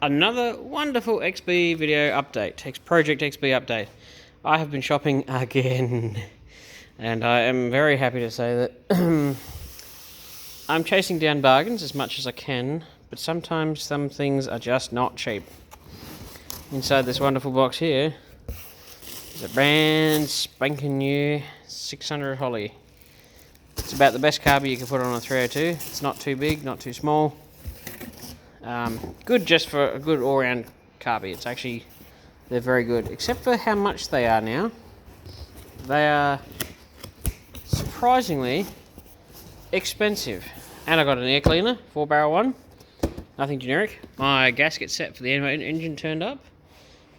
another wonderful XB video update, Project XB update. I have been shopping again, and I am very happy to say that I'm chasing down bargains as much as I can, but sometimes some things are just not cheap. Inside this wonderful box here is a brand spanking new 600 Holly. It's about the best carby you can put on a 302. It's not too big, not too small. Good just for a good all-round carby. It's actually, they're very good, except for how much they are now. They are surprisingly expensive. And I got an air cleaner, 4-barrel one, nothing generic. My gasket set for the engine turned up.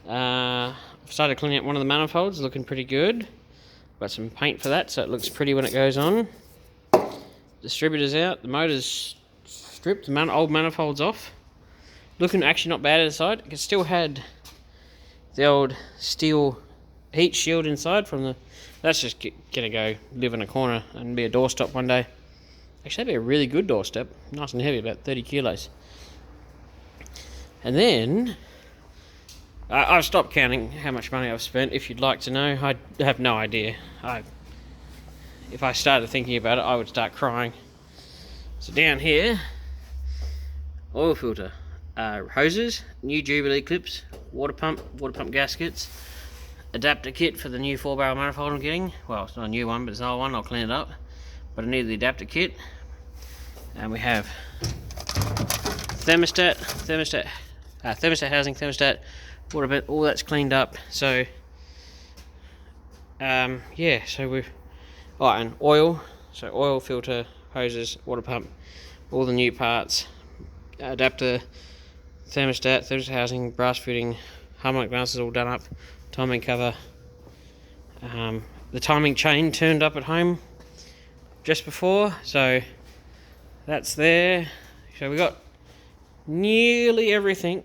I've started cleaning up one of the manifolds, looking pretty good. Got some paint for that, so it looks pretty when it goes on. Distributor's out, the motor's stripped, the old manifold's off. Looking actually not bad inside. It still had the old steel heat shield inside from the... That's just gonna go live in a corner and be a doorstop one day. Actually, that'd be a really good doorstep. Nice and heavy, about 30 kilos. And then... I've stopped counting how much money I've spent. If you'd like to know, I have no idea. If I started thinking about it, I would start crying. So down here, oil filter, hoses, new Jubilee clips, water pump gaskets, adapter kit for the new 4-barrel manifold I'm getting. Well, it's not a new one, but it's an old one. I'll clean it up. But I need the adapter kit. And we have thermostat housing, water bit, all that's cleaned up. So yeah, so we've and oil, so oil filter, hoses, water pump, all the new parts, adapter, thermostat housing, brass fitting, harmonic balances all done up, timing cover. The timing chain turned up at home just before, so that's there. So we got nearly everything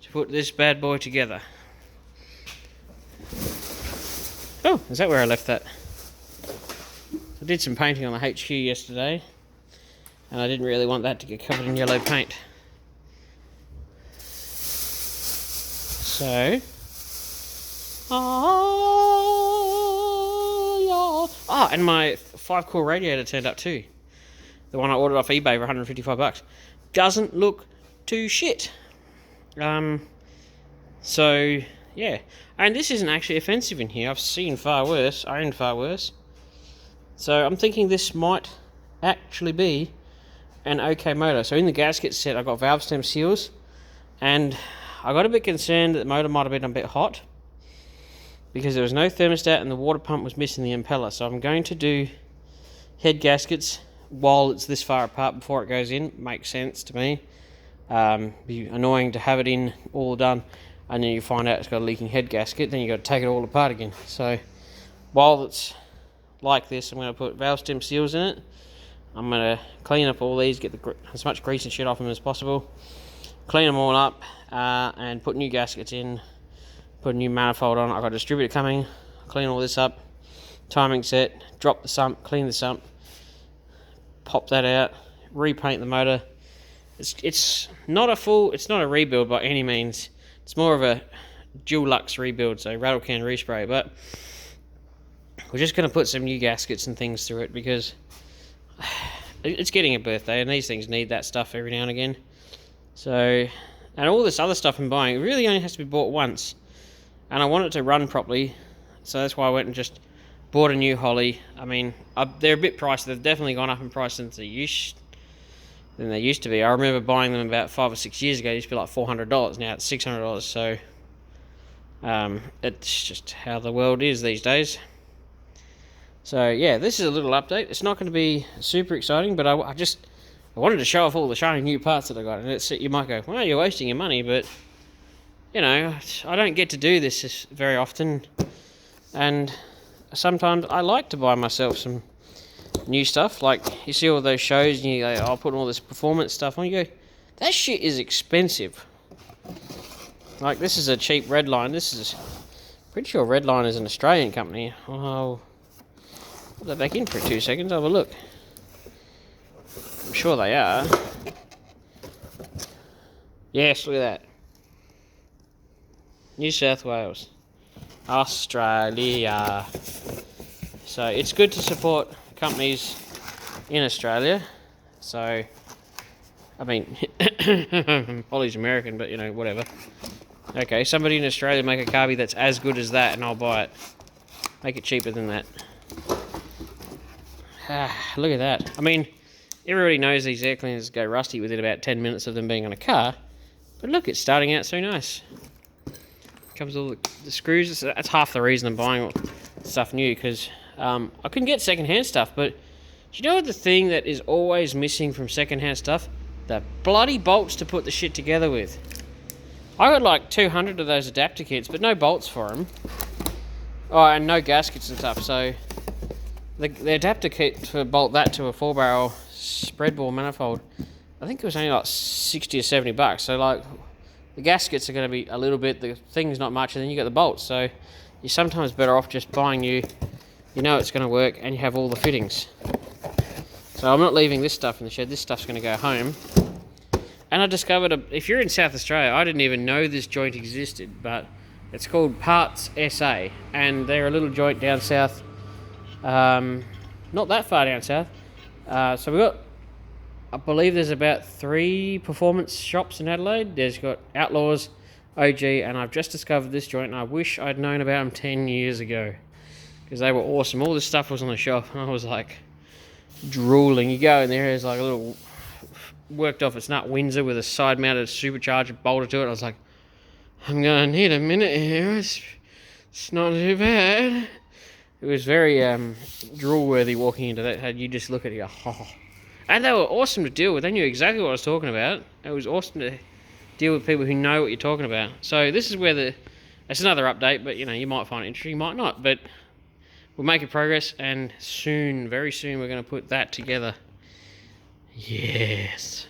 to put this bad boy together. Oh, is that where I left that? I did some painting on the HQ yesterday, and I didn't really want that to get covered in yellow paint. So, and my 5-core radiator turned up too. The one I ordered off eBay for $155. Doesn't look too shit. So yeah, and this isn't actually offensive in here. I've seen far worse, owned far worse. So I'm thinking this might actually be an okay motor. So in the gasket set, I got valve stem seals, and I got a bit concerned that the motor might have been a bit hot because there was no thermostat and the water pump was missing the impeller. So I'm going to do head gaskets while it's this far apart before it goes in. Makes sense to me. Be annoying to have it in all done and then you find out it's got a leaking head gasket, then you got to take it all apart again. So while it's like this, I'm going to put valve stem seals in it. I'm going to clean up all these, get as much grease and shit off them as possible, clean them all up, and put new gaskets in, put a new manifold on. I've got a distributor coming, clean all this up, timing set, drop the sump, clean the sump, pop that out, repaint the motor. It's not a rebuild by any means. It's more of a dual lux rebuild, so rattle can respray, but we're just going to put some new gaskets and things through it because it's getting a birthday and these things need that stuff every now and again. So, and all this other stuff I'm buying, it really only has to be bought once, and I want it to run properly, so that's why I went and just bought a new Holly. I mean, they're a bit pricey. They've definitely gone up in price since they used to be. I remember buying them about 5 or 6 years ago. They used to be like $400. Now it's $600. So it's just how the world is these days. So yeah, this is a little update. It's not going to be super exciting, but I wanted to show off all the shiny new parts that I got. And you might go, well, you're wasting your money, but you know, I don't get to do this very often, and sometimes I like to buy myself some new stuff. Like you see all those shows and you go, I'll put all this performance stuff on, you go, that shit is expensive. Like this is a cheap Redline. This is pretty sure Redline is an Australian company. I'll put that back in for 2 seconds, have a look. I'm sure they are. Yes, look at that. New South Wales. Australia. So it's good to support companies in Australia. So, I mean, Polly's American, but you know, whatever. Okay, somebody in Australia make a carby that's as good as that and I'll buy it. Make it cheaper than that. Look at that. I mean, everybody knows these air cleaners go rusty within about 10 minutes of them being on a car. But look, it's starting out so nice. Comes with all the screws. That's half the reason I'm buying stuff new, because I couldn't get second-hand stuff. But do you know what the thing that is always missing from second-hand stuff? The bloody bolts to put the shit together with. I got like 200 of those adapter kits, but no bolts for them. Oh, and no gaskets and stuff. So the adapter kit to bolt that to a 4-barrel spread ball manifold, I think it was only like 60 or 70 bucks. So like, the gaskets are going to be a little bit, the thing's not much, and then you got the bolts. So you're sometimes better off just buying you know it's going to work, and you have all the fittings. So I'm not leaving this stuff in the shed. This stuff's going to go home. And I discovered, if you're in South Australia, I didn't even know this joint existed, but it's called Parts SA, and they're a little joint down south, not that far down south. So we've got, I believe there's about 3 performance shops in Adelaide. There's got Outlaws, OG, and I've just discovered this joint, and I wish I'd known about them 10 years ago, because they were awesome. All this stuff was on the shelf, and I was like drooling. You go in there's like a little worked off its nut Windsor with a side mounted supercharger bolted to it. I was like, I'm gonna need a minute here. It's not too bad. It was very drool worthy walking into that. Had you just look at it, oh. And they were awesome to deal with. They knew exactly what I was talking about. It was awesome to deal with people who know what you're talking about. So this is where it's another update, but you know, you might find it interesting, you might not, but we're making progress, and soon, very soon, we're going to put that together. Yes.